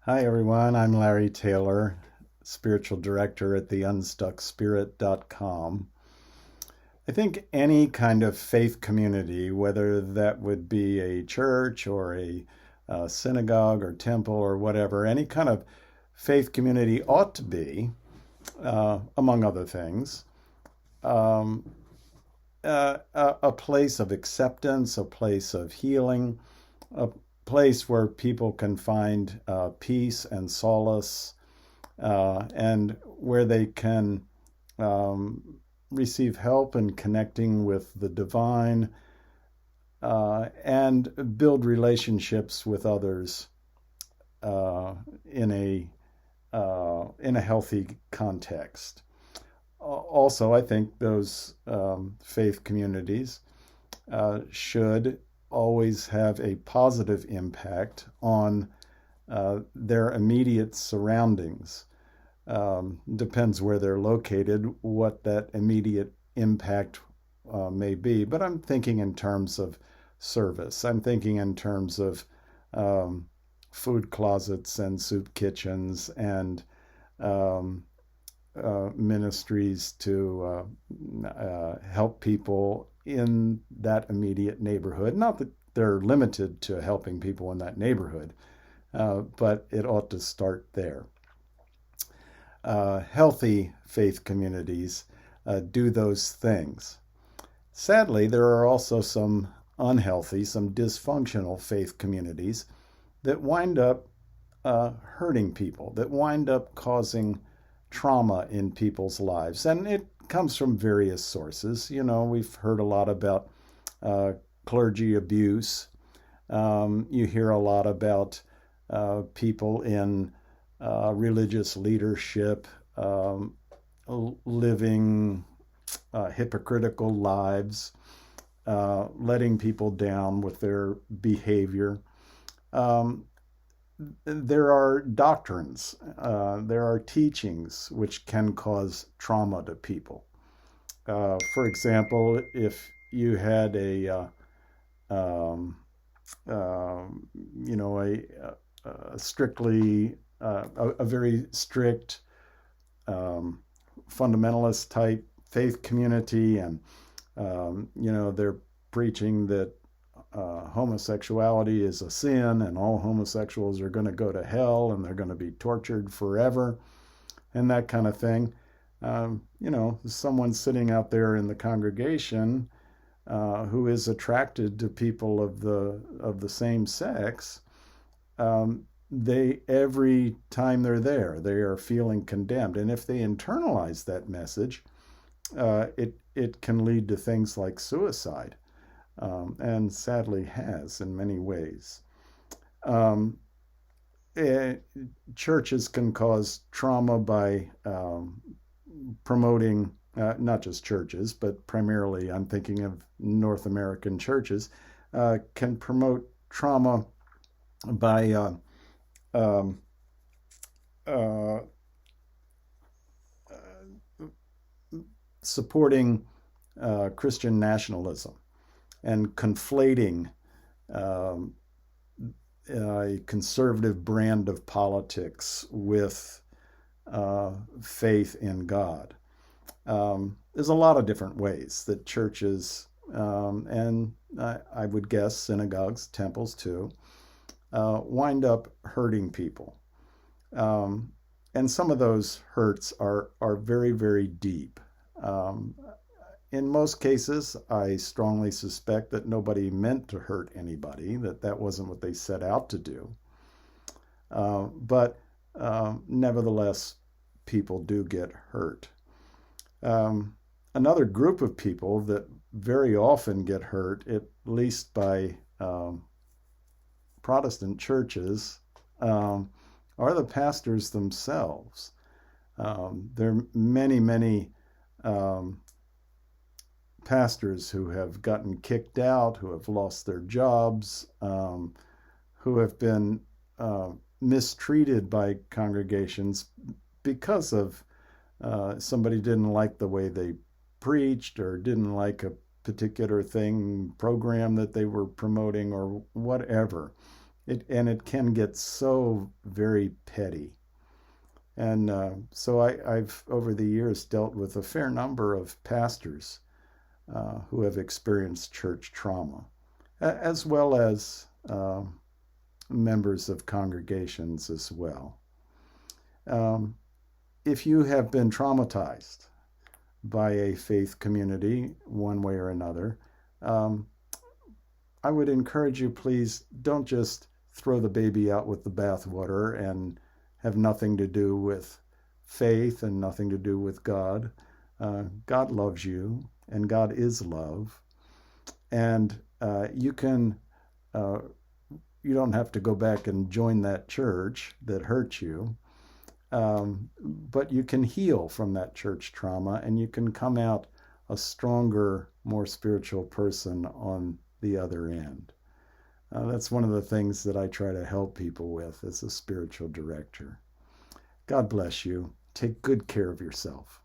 Hi, everyone. I'm Larry Taylor, spiritual director at theunstuckspirit.com. I think any kind of faith community, whether that would be a church or a synagogue or temple or whatever, any kind of faith community ought to be, among other things, um, a place of acceptance, a place of healing, a place where people can find peace and solace, and where they can receive help in connecting with the divine, and build relationships with others uh, in a healthy context. Also, I think those faith communities should always have a positive impact on their immediate surroundings. Depends where they're located, what that immediate impact may be. But I'm thinking in terms of service. I'm thinking in terms of um, food closets and soup kitchens and um, ministries to help people in that immediate neighborhood. Not that they're limited to helping people in that neighborhood, but it ought to start there. Healthy faith communities do those things. Sadly, there are also some unhealthy, some dysfunctional faith communities that wind up hurting people, that wind up causing trauma in people's lives. And it comes from various sources. You know, we've heard a lot about uh, clergy abuse. You hear a lot about people in religious leadership living hypocritical lives, letting people down with their behavior. Um, there are doctrines, there are teachings which can cause trauma to people. For example, if you had um, uh, you know, a strictly, a very strict fundamentalist type faith community, and they're preaching that homosexuality is a sin and all homosexuals are going to go to hell and they're going to be tortured forever and that kind of thing. Someone sitting out there in the congregation who is attracted to people of the same sex, they every time they're there, they are feeling condemned, and if they internalize that message, it can lead to things like suicide, and sadly has in many ways. Um, eh, Churches can cause trauma by promoting, not just churches, but primarily I'm thinking of North American churches, can promote trauma by um, uh, supporting Christian nationalism and conflating um, a conservative brand of politics with faith in God. There's a lot of different ways that churches, and I would guess synagogues, temples too, wind up hurting people. Um, and some of those hurts are very, very deep. Um, in most cases, I strongly suspect that nobody meant to hurt anybody, that wasn't what they set out to do. But nevertheless, people do get hurt. Um, Another group of people that very often get hurt, at least by Protestant churches, um, are the pastors themselves. There are many, many um, pastors who have gotten kicked out, who have lost their jobs, who have been mistreated by congregations because of somebody didn't like the way they preached or didn't like a particular thing, program that they were promoting or whatever. It can get so very petty. And so I've over the years dealt with a fair number of pastors who have experienced church trauma, as well as members of congregations as well. Um, if you have been traumatized by a faith community one way or another, um, I would encourage you, please don't just throw the baby out with the bathwater and have nothing to do with faith and nothing to do with God. God loves you, and God is love. And you can, you don't have to go back and join that church that hurt you. But you can heal from that church trauma, and you can come out a stronger, more spiritual person on the other end. That's one of the things that I try to help people with as a spiritual director. God bless you. Take good care of yourself.